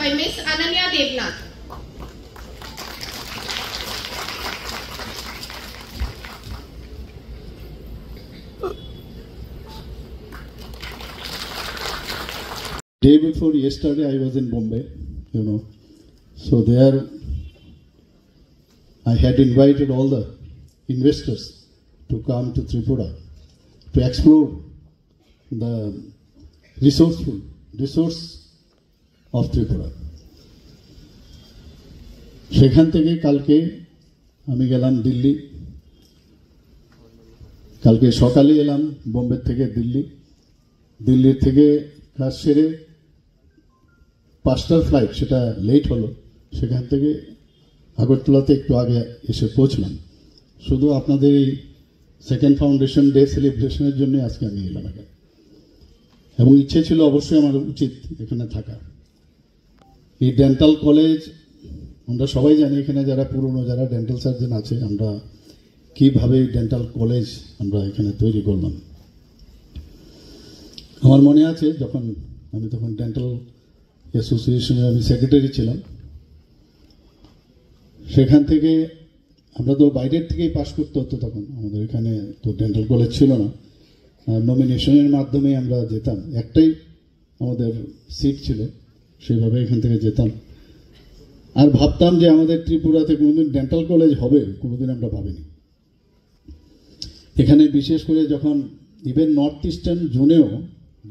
by Miss Ananya Devnath. Day before yesterday I was in Bombay, so there I had invited all the investors to come to Tripura to explore the resource of Tripura. সেখান থেকে কালকে আমি গেলাম দিল্লি, কালকে সকালে এলাম বোম্বে থেকে দিল্লির থেকে কাজ সেরে 5টার ফ্লাইট, সেটা লেট হলো, সেখান থেকে আগরতলাতে একটু আগে এসে পৌঁছলাম। শুধু আপনাদের এই সেকেন্ড ফাউন্ডেশন ডে সেলিব্রেশনের জন্য আজকে আমি এলাম এখানে, এবং ইচ্ছে ছিল অবশ্যই আমার উচিত এখানে থাকা। এই ডেন্টাল কলেজ আমরা সবাই জানি, এখানে যারা পুরনো যারা ডেন্টাল সার্জন আছে, আমরা কীভাবে ডেন্টাল কলেজ আমরা এখানে তৈরি করলাম। আমার মনে আছে আমি তখন ডেন্টাল অ্যাসোসিয়েশনের আমি সেক্রেটারি ছিলাম, সেখান থেকে আমরা তো বাইরের থেকেই পাস করতে হতো, তখন আমাদের এখানে তো ডেন্টাল কলেজ ছিল না, নমিনেশনের মাধ্যমে আমরা যেতাম, একটাই আমাদের সিট ছিল, সেইভাবে এখান থেকে যেতাম। আর ভাবতাম যে আমাদের ত্রিপুরাতে কোনোদিন ডেন্টাল কলেজ হবে, কোনোদিন আমরা ভাবিনি। এখানে বিশেষ করে যখন ইভেন নর্থ ইস্টার্ন জোনেও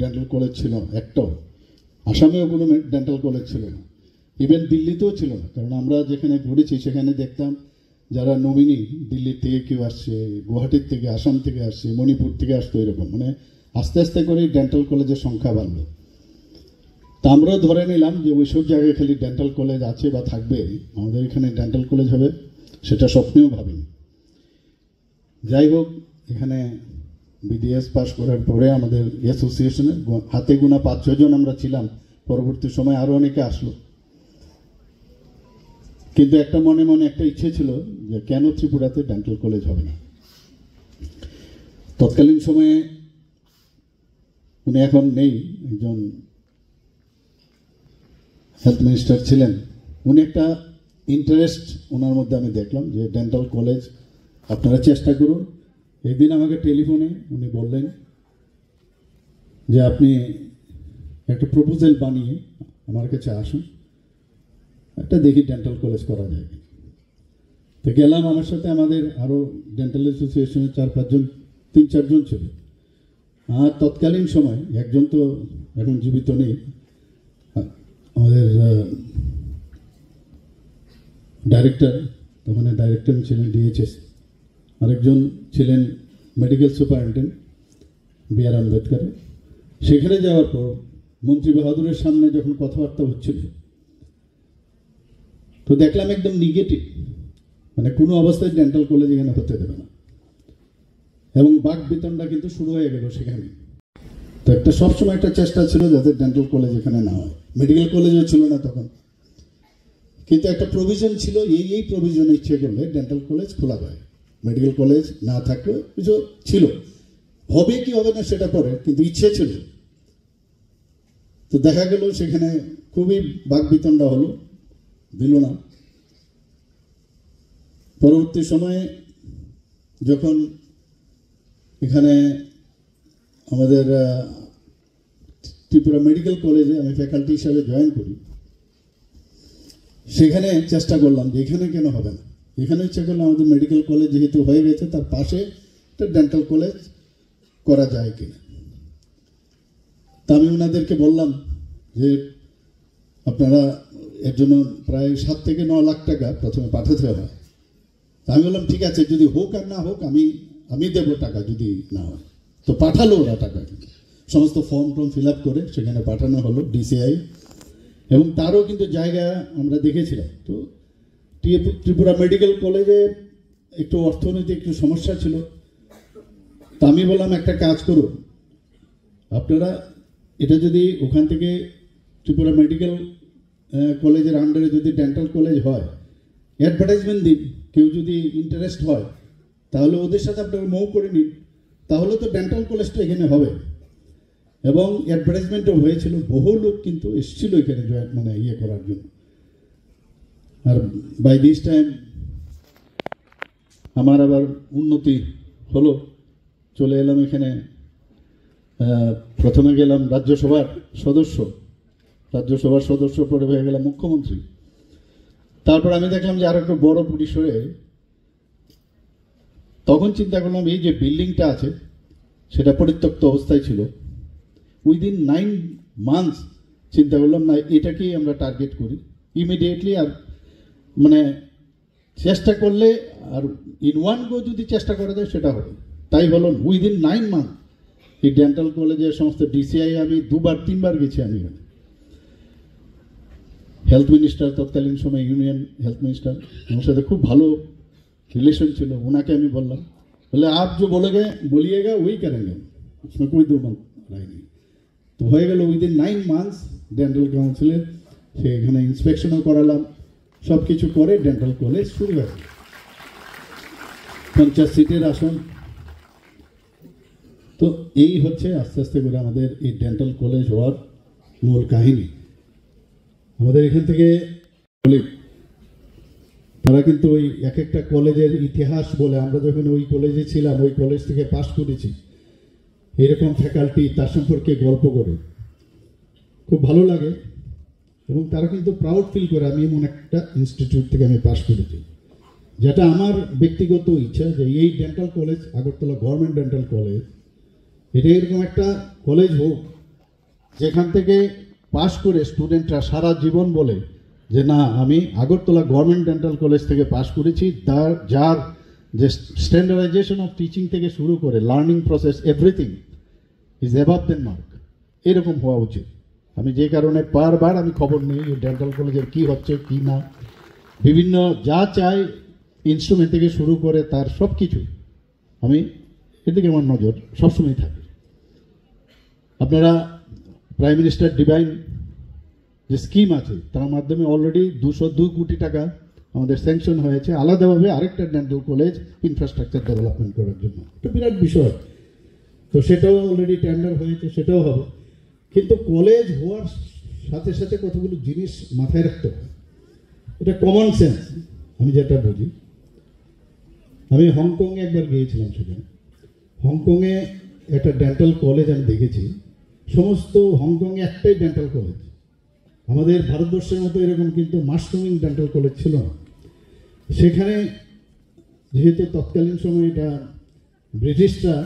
ডেন্টাল কলেজ ছিল না একটাও, আসামেও কোনো ডেন্টাল কলেজ ছিল না, ইভেন দিল্লিতেও ছিল না। কারণ আমরা যেখানে পড়েছি সেখানে দেখতাম যারা নমিনি দিল্লির থেকে কেউ আসছে, গুয়াহাটির থেকে, আসাম থেকে আসছে, মণিপুর থেকে আসতো, এরকম মানে আস্তে আস্তে করে ডেন্টাল কলেজের সংখ্যা বাড়লো। তা আমরাও ধরে নিলাম যে ওইসব জায়গায় খালি ডেন্টাল কলেজ আছে বা থাকবে, আমাদের এখানে ডেন্টাল কলেজ হবে সেটা স্বপ্নেও ভাবিনি। যাই হোক, এখানে বিডিএস পাস করার পরে আমাদের অ্যাসোসিয়েশনে হাতে গোনা 5-6 জন আমরা ছিলাম, পরবর্তী সময় আরও অনেকে আসলো। কিন্তু একটা মনে একটা ইচ্ছে ছিল যে কেন ত্রিপুরাতে ডেন্টাল কলেজ হবে না। তৎকালীন সময়ে উনি এখন নেই, একজন হেলথ মিনিস্টার ছিলেন, উনি একটা ইন্টারেস্ট ওনার মধ্যে আমি দেখলাম যে ডেন্টাল কলেজ আপনারা চেষ্টা করুন। একদিন আমাকে টেলিফোনে উনি বললেন যে আপনি একটা প্রপোজাল বানিয়ে আমার কাছে আসুন, একটা দেখি ডেন্টাল কলেজ করা যায়। তো গেলাম, আমার সাথে আমাদের আরও ডেন্টাল অ্যাসোসিয়েশনের 3-4 জন ছিল। আর তৎকালীন সময় একজন তো এখন জীবিত নেই, আমাদের ডাইরেক্টর, তখন ডাইরেক্টর ছিলেন ডিএইচএস, আরেকজন ছিলেন মেডিকেল সুপারিনটেন্ডেন্ট বি.আর. আম্বেদকর। সেখানে যাওয়ার পর মন্ত্রী বাহাদুরের সামনে যখন কথাবার্তা হচ্ছিল, তো দেখলাম একদম নেগেটিভ, মানে কোনো অবস্থায় ডেন্টাল কলেজ এখানে হতে দেবে না, এবং বাক বেতনটা কিন্তু শুরু হয়ে গেল সেখানে। তো একটা সবসময় একটা চেষ্টা ছিল যাতে ডেন্টাল কলেজ এখানে না হয়। মেডিকেল কলেজও ছিল না তখন, কিন্তু একটা প্রভিশন ছিল, এই প্রভিশন ইচ্ছে করলে ডেন্টাল কলেজ খোলা যায়। মেডিকেল কলেজ না থাকলে কিছু ছিল, হবে কি হবে না সেটা পরে, কিন্তু ইচ্ছে ছিল। তো দেখা গেল সেখানে খুবই বাকবিতণ্ডা হলো, দিল না। পরবর্তী সময়ে যখন এখানে আমাদের ত্রিপুরা মেডিকেল কলেজে আমি ফ্যাকাল্টি হিসাবে জয়েন করি, সেখানে চেষ্টা করলাম যে এখানে কেন হবে না, এখানে ইচ্ছা করলে আমাদের মেডিকেল কলেজ যেহেতু হয়ে গেছে তার পাশে একটা ডেন্টাল কলেজ করা যায় কিনা। তা আমি ওনাদেরকে বললাম যে আপনারা এর জন্য প্রায় 7 থেকে 9 লাখ টাকা প্রথমে পাঠাতে হবে। তা আমি বললাম ঠিক আছে, যদি হোক আর না হোক আমি দেবো টাকা, যদি না হয়। তো পাঠালো ওরা টাকা, সমস্ত ফর্ম ফিল আপ করে সেখানে পাঠানো হলো ডিসিআই, এবং তারও কিন্তু জায়গা আমরা দেখেছিলাম। তো ত্রিপুরা মেডিকেল কলেজে একটু অর্থনৈতিক একটু সমস্যা ছিল। তা আমি বললাম একটা কাজ করুন, আপনারা এটা যদি ওখান থেকে ত্রিপুরা মেডিকেল কলেজের আন্ডারে যদি ডেন্টাল কলেজ হয়, অ্যাডভার্টাইজমেন্ট দিন, কেউ যদি ইন্টারেস্ট হয় তাহলে ওদের সাথে আপনারা মৌ করে নিন, তাহলে তো ডেন্টাল কলেজটা এখানে হবে। এবং অ্যাডভার্টাইজমেন্টও হয়েছিল, বহু লোক কিন্তু এসেছিল এখানে মানে করার জন্য। আর বাই দিস টাইম আমার আবার উন্নতি হলো, চলে এলাম এখানে। প্রথমে গেলাম রাজ্যসভার সদস্য, পরে হয়ে গেলাম মুখ্যমন্ত্রী। তারপর আমি দেখলাম যে আরো একটু বড় পরিসরে, তখন চিন্তা করলাম এই যে বিল্ডিংটা আছে সেটা পরিত্যক্ত অবস্থায় ছিল। উইদিন 9 মান্থস চিন্তা করলাম না, এটাকেই আমরা টার্গেট করি ইমিডিয়েটলি। আর মানে চেষ্টা করলে আর ইন ওয়ান গো যদি চেষ্টা করা যায় সেটা হবে। তাই হলো উইদিন 9 মান্থ এই ডেন্টাল কলেজের সমস্ত ডিসিআই আমি 2-3 বার গেছি। আমি হেলথ মিনিস্টার, তৎকালীন সময় ইউনিয়ন হেলথ মিনিস্টার, আমার সাথে খুব ভালো রিলেশন ছিল। ওনাকে আমি বললাম, বলে আপ जो बोलिएगा वही करेंगे, उसमें कोई दो मत राय नहीं। তো হয়ে গেল উইদিন 9 মান্থস ডেন্টাল কাউন্সিলের সেখানে ইন্সপেকশনও করালাম, সব কিছু করে ডেন্টাল কলেজ শুরু হয়ে গেল। 50 সিটের আসন। তো এই হচ্ছে আস্তে আস্তে করে আমাদের এই ডেন্টাল কলেজ হওয়ার মূল কাহিনী। আমাদের এখান থেকে তারা কিন্তু ওই এক একটা কলেজের ইতিহাস বলে, আমরা যখন ওই কলেজে ছিলাম, ওই কলেজ থেকে পাশ করেছি, এরকম ফ্যাকাল্টি তার সম্পর্কে গল্প করে খুব ভালো লাগে। এবং তারা কিন্তু প্রাউড ফিল করে আমি এমন একটা ইনস্টিটিউট থেকে আমি পাশ করেছি, যেটা আমার ব্যক্তিগত ইচ্ছা যে এই dental college, Agartala government dental college, এটা এরকম একটা কলেজ হোক যেখান থেকে পাশ করে স্টুডেন্টরা সারা জীবন বলে যে না, আমি আগরতলা গভর্নমেন্ট ডেন্টাল কলেজ থেকে পাশ করেছি, যার যে স্ট্যান্ডার্ডাইজেশন অফ টিচিং থেকে শুরু করে learning process everything is above than mark, এরকম হওয়া উচিত। আমি যে কারণে বারবার আমি খবর নিই ডেন্টাল কলেজের কি হচ্ছে কি না, বিভিন্ন যা চাই ইনস্ট্রুমেন্ট থেকে শুরু করে তার সব কিছু আমি এদিকে আমার নজর সবসময় থাকে। আপনারা প্রাইম মিনিস্টার ডিভাইন যে স্কিম আছে তার মাধ্যমে অলরেডি 202 কোটি টাকা আমাদের স্যাংশন হয়েছে আলাদাভাবে আরেকটা ডেন্টাল কলেজ ইনফ্রাস্ট্রাকচার ডেভেলপমেন্ট করার জন্য। একটা বিরাট বিষয়। তো সেটাও অলরেডি টেন্ডার হয়েছে, সেটাও হবে। কিন্তু কলেজ হওয়ার সাথে সাথে কতগুলো জিনিস মাথায় রাখতে হবে, এটা কমন সেন্স। আমি যেটা বুঝি, আমি হংকংয়ে একবার গিয়েছিলাম, সেখানে হংকংয়ে একটা ডেন্টাল কলেজ আমি দেখেছি। সমস্ত হংকংয়ে একটাই ডেন্টাল কলেজ। আমাদের ভারতবর্ষের মতো এরকম কিন্তু মাশরুমিং ডেন্টাল কলেজ ছিল না। সেখানে যেহেতু তৎকালীন সময় এটা ব্রিটিশরা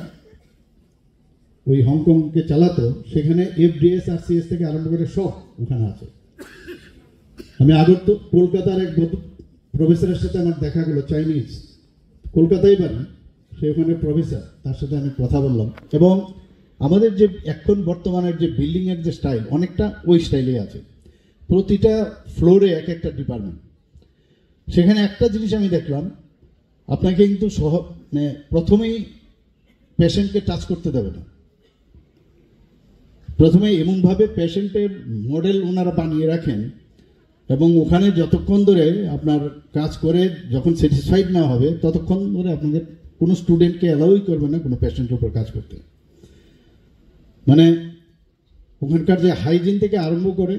ওই হংকংকে চালাতো, সেখানে এফডিএস আর সিএস থেকে আরম্ভ করে সব ওখানে আছে। আমি আগর তো কলকাতার এক প্রফেসরের সাথে আমার দেখা গেল, চাইনিজ, কলকাতায় বাড়ি, সে ওখানে প্রফেসর, তার সাথে আমি কথা বললাম। এবং আমাদের যে এখন বর্তমানের যে বিল্ডিংয়ের যে স্টাইল, অনেকটা ওই স্টাইলেই আছে। প্রতিটা ফ্লোরে এক একটা ডিপার্টমেন্ট। সেখানে একটা জিনিস আমি দেখলাম, আপনাকে কিন্তু মানে প্রথমেই পেশেন্টকে টাচ করতে দেবে না। প্রথমে এমনভাবে পেশেন্টের মডেল ওনারা বানিয়ে রাখেন, এবং ওখানে যতক্ষণ ধরে আপনার কাজ করে যখন স্যাটিসফাইড না হবে ততক্ষণ ধরে আপনাদের কোনো স্টুডেন্টকে অ্যালাউই করবে না কোনো পেশেন্টের উপর কাজ করতে। মানে ওখানকার যে হাইজিন থেকে আরম্ভ করে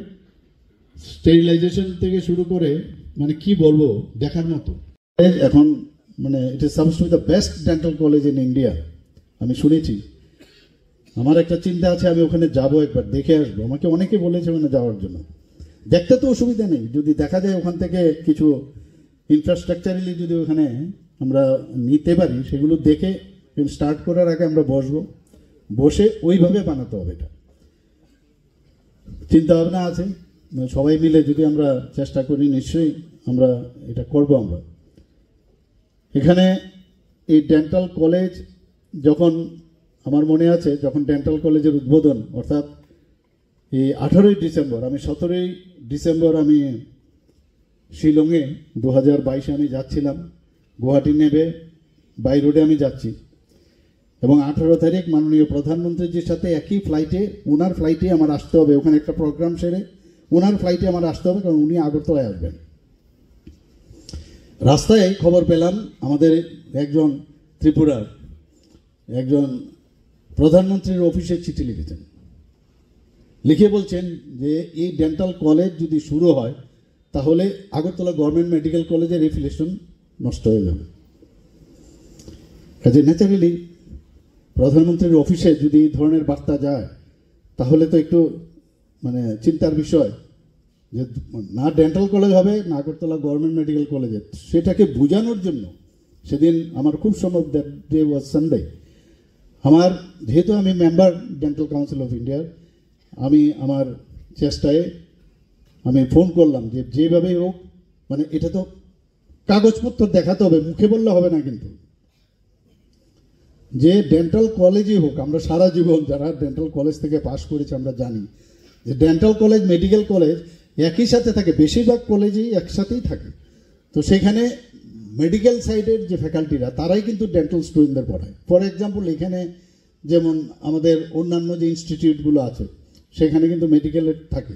স্টেরিলাইজেশন থেকে শুরু করে, মানে কি বলবো, দেখার মতো। এখন মানে it is suppose two B the best dental college in India, আমি শুনেছি। আমার একটা চিন্তা আছে, আমি ওখানে যাব, একবার দেখে আসবো। আমাকে অনেকে বলেছে ওখানে যাওয়ার জন্য। দেখতে তো অসুবিধা নেই, যদি দেখা যায় ওখান থেকে কিছু ইনফ্রাস্ট্রাকচারালি যদি ওখানে আমরা নিতে পারি, সেগুলো দেখে স্টার্ট করার আগে আমরা বসে ওইভাবে বানাতে হবে। এটা চিন্তা ভাবনা আছে, সবাই মিলে যদি আমরা চেষ্টা করি নিশ্চয়ই আমরা এটা করব। আমরা এখানে এই ডেন্টাল কলেজ যখন, আমার মনে আছে যখন ডেন্টাল কলেজের উদ্বোধন, অর্থাৎ এই 18ই ডিসেম্বর, আমি 17ই ডিসেম্বর আমি শিলংয়ে 2022 আমি যাচ্ছিলাম, গুয়াহাটি নেবে বাই রোডে আমি যাচ্ছি, এবং 18 তারিখ মাননীয় প্রধানমন্ত্রীজির সাথে একই ফ্লাইটে, ওনার ফ্লাইটে আমার আসতে হবে। ওখানে একটা প্রোগ্রাম সেরে ওনার ফ্লাইটে আমার আসতে হবে, কারণ উনি আগরতলায় আসবেন। রাস্তায় খবর পেলাম আমাদের একজন ত্রিপুরার একজন প্রধানমন্ত্রীর অফিসে চিঠি লিখেছেন, লিখে বলছেন যে এই ডেন্টাল কলেজ যদি শুরু হয় তাহলে আগরতলা গভর্নমেন্ট মেডিকেল কলেজের এফিলিয়েশন নষ্ট হয়ে যাবে। কাজে ন্যাচারালি প্রধানমন্ত্রীর অফিসে যদি এই ধরনের বার্তা যায় তাহলে তো একটু মানে চিন্তার বিষয়, যে না ডেন্টাল কলেজ হবে না আগরতলা গভর্নমেন্ট মেডিকেল কলেজে। সেটাকে বোঝানোর জন্য সেদিন আমার খুব সম্ভব দ্যাট ডে ওয়াজ সানডে, আমার যেহেতু আমি মেম্বার ডেন্টাল কাউন্সিল অফ ইন্ডিয়ার, আমি আমার চেষ্টায় আমি ফোন করলাম যে যেভাবেই হোক, মানে এটা তো কাগজপত্র দেখাতে হবে, মুখে বললে হবে না, কিন্তু যে ডেন্টাল কলেজই হোক, আমরা সারা জীবন যারা ডেন্টাল কলেজ থেকে পাশ করেছি আমরা জানি যে ডেন্টাল কলেজ মেডিকেল কলেজ একই সাথে থাকে, বেশিরভাগ কলেজেই একসাথেই থাকে। তো সেখানে মেডিকেল সাইডের যে ফ্যাকাল্টিরা তারাই কিন্তু ডেন্টাল স্টুডেন্টদের পড়ায়। ফর এক্সাম্পল এখানে যেমন আমাদের অন্যান্য যে ইনস্টিটিউটগুলো আছে সেখানে কিন্তু মেডিকেলের থাকে,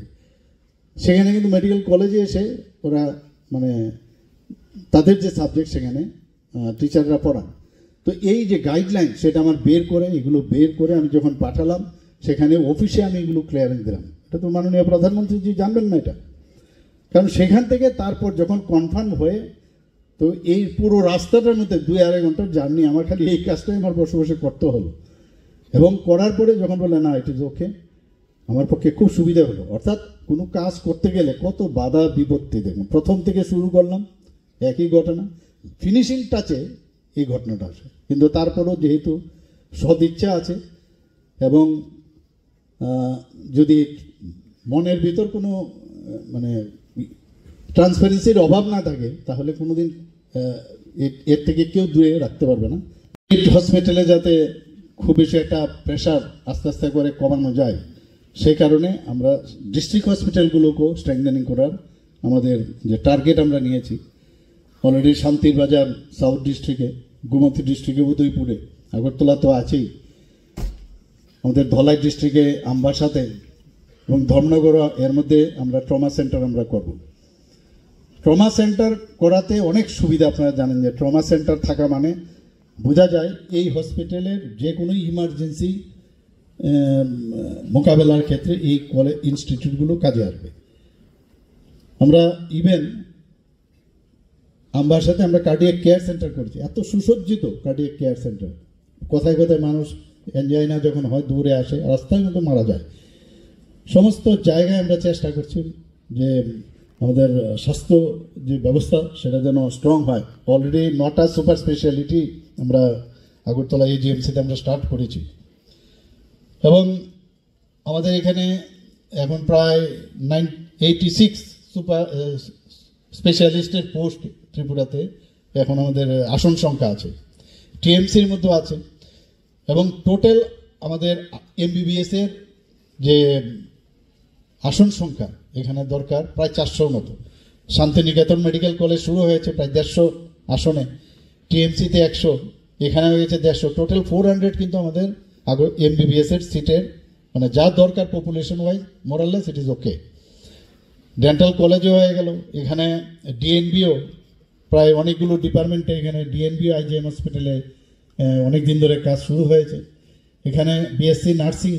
সেখানে কিন্তু মেডিকেল কলেজে এসে ওরা মানে তাদের যে সাবজেক্ট সেখানে টিচাররা পড়ান। তো এই যে গাইডলাইন সেটা আমার এগুলো বের করে আমি যখন পাঠালাম সেখানে অফিসে আমি এগুলো ক্লিয়ারেন্স দিলাম। এটা তো মাননীয় প্রধানমন্ত্রীজি জানবেন না এটা, কারণ সেখান থেকে তারপর যখন কনফার্ম হয়ে, তো এই পুরো রাস্তাটার মধ্যে 2-2.5 ঘন্টার জার্নি, আমার খালি এই কাজটাই আমার বসে বসে করতে হলো। এবং করার পরে যখন বললে না ইট ইজ ওকে, আমার পক্ষে খুব সুবিধা হলো। অর্থাৎ কোনো কাজ করতে গেলে কত বাধা বিপত্তি, দেখুন প্রথম থেকে শুরু করলাম একই ঘটনা, ফিনিশিং টাচে এই ঘটনাটা আসে। কিন্তু তারপরেও যেহেতু সদিচ্ছা আছে এবং যদি মনের ভিতর কোনো মানে ট্রান্সপারেন্সির অভাব না থাকে তাহলে কোনোদিন এর থেকে কেউ দূরে রাখতে পারবে না। হসপিটালে যাতে খুব বেশি একটা প্রেশার আস্তে আস্তে করে কমানো যায়, সেই কারণে আমরা ডিস্ট্রিক্ট হসপিটালগুলোকেও স্ট্রেংথেনিং করার আমাদের যে টার্গেট আমরা নিয়েছি। অলরেডি শান্তির বাজার সাউথ ডিস্ট্রিক্টে, গোমতী ডিস্ট্রিক্টে, উদয়পুরে, আগরতলা তো আছেই, আমাদের ধলাই ডিস্ট্রিক্টে আমবাসাতে এবং ধর্মনগর, এর মধ্যে আমরা ট্রমা সেন্টার আমরা করব। ট্রমা সেন্টার করাতে অনেক সুবিধা, আপনারা জানেন যে ট্রমা সেন্টার থাকা মানে বোঝা যায় এই হসপিটালের যে কোনো ইমার্জেন্সি মোকাবেলার ক্ষেত্রে এই কলেজ ইনস্টিটিউটগুলো কাজে আসবে। আমরা ইভেন আমবাসাতে আমরা কার্ডিয়াক কেয়ার সেন্টার করছি, এত সুসজ্জিত কার্ডিয়াক কেয়ার সেন্টার, কোথায় কোথায় মানুষ এনজাইনা যখন হয় দূরে আসে, রাস্তায় মতো মারা যায়। সমস্ত জায়গায় আমরা চেষ্টা করছি যে আমাদের স্বাস্থ্য যে ব্যবস্থা সেটা যেন স্ট্রং হয়। অলরেডি 9টা সুপার স্পেশালিটি আমরা আগরতলা এজিএমসিতে আমরা স্টার্ট করেছি। এবং আমাদের এখানে এখন প্রায় 86 সুপার স্পেশালিস্টের পোস্ট ত্রিপুরাতে এখন আমাদের আসন সংখ্যা আছে, টিএমসির মধ্যে আছে, এবং টোটাল আমাদের এমবিবিএসের যে আসন সংখ্যা এখানে দরকার প্রায় 400 মতো। শান্তিনিকেতন মেডিকেল কলেজ শুরু হয়েছে প্রায় 150 আসনে, টিএমসিতে 100, এখানে হয়েছে 150, টোটাল 400 কিন্তু আমাদের এমবিবিএসের সিটের মানে যা দরকার population wise more or less it is okay. Dental কলেজও হয়ে গেল, এখানে ডিএনবিও প্রায় অনেকগুলো ডিপার্টমেন্টে এখানে ডিএনবিও আইজিএম হসপিটালে অনেক দিন ধরে কাজ শুরু হয়েছে। এখানে বিএসসি নার্সিং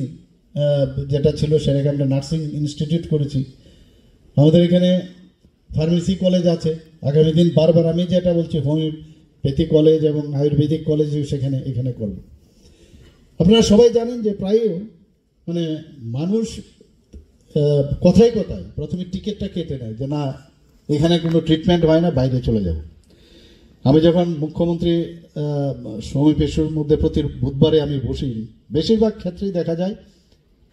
যেটা ছিল সেটাকে আমরা নার্সিং ইনস্টিটিউট করেছি। আমাদের এখানে ফার্মেসি কলেজ আছে, আগামী দিন বারবার আমি যেটা বলছি হোমিওপ্যাথি কলেজ এবং আয়ুর্বেদিক কলেজ সেখানে এখানে করব। আপনারা সবাই জানেন যে প্রায় মানে মানুষ কথায় কথায় প্রথমে টিকিটটা কেটে নেয় যে না এখানে কোনো ট্রিটমেন্ট হয় না, বাইরে চলে যাব। আমি যখন মুখ্যমন্ত্রী সমাবেশের মধ্যে প্রতি বুধবারে আমি বসি, বেশিরভাগ ক্ষেত্রেই দেখা যায়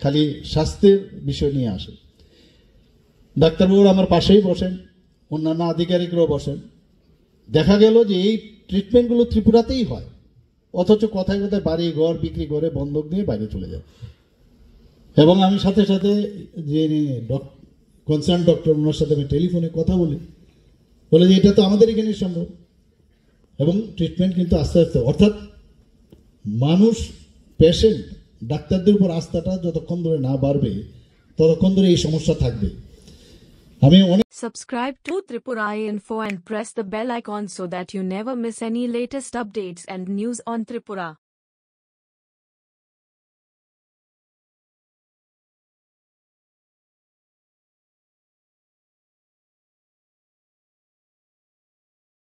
খালি স্বাস্থ্যের বিষয় নিয়ে আসে। ডাক্তারবাবুরা আমার পাশেই বসেন, অন্যান্য আধিকারিকরাও বসেন। দেখা গেল যে এই ট্রিটমেন্টগুলো ত্রিপুরাতেই হয়, অথচ কথায় কথায় বাড়ি ঘর বিক্রি করে বন্ধক দিয়ে বাইরে চলে যায়। এবং আমি সাথে সাথে যে কনসার্ন ডক্টর ওনার সাথে আমি টেলিফোনে কথা বলি, বলে যে এটা তো আমাদের এখানে সম্ভব। এবং ট্রিটমেন্ট কিন্তু আস্তে আস্তে, অর্থাৎ মানুষ পেশেন্ট ডাক্তারদের উপর আস্থাটা যতক্ষণ ধরে না বাড়বে ততক্ষণ ধরে এই সমস্যা থাকবে। আমি অনেক Subscribe to Tripura Info and press the bell icon so that you never miss any latest updates and news on Tripura.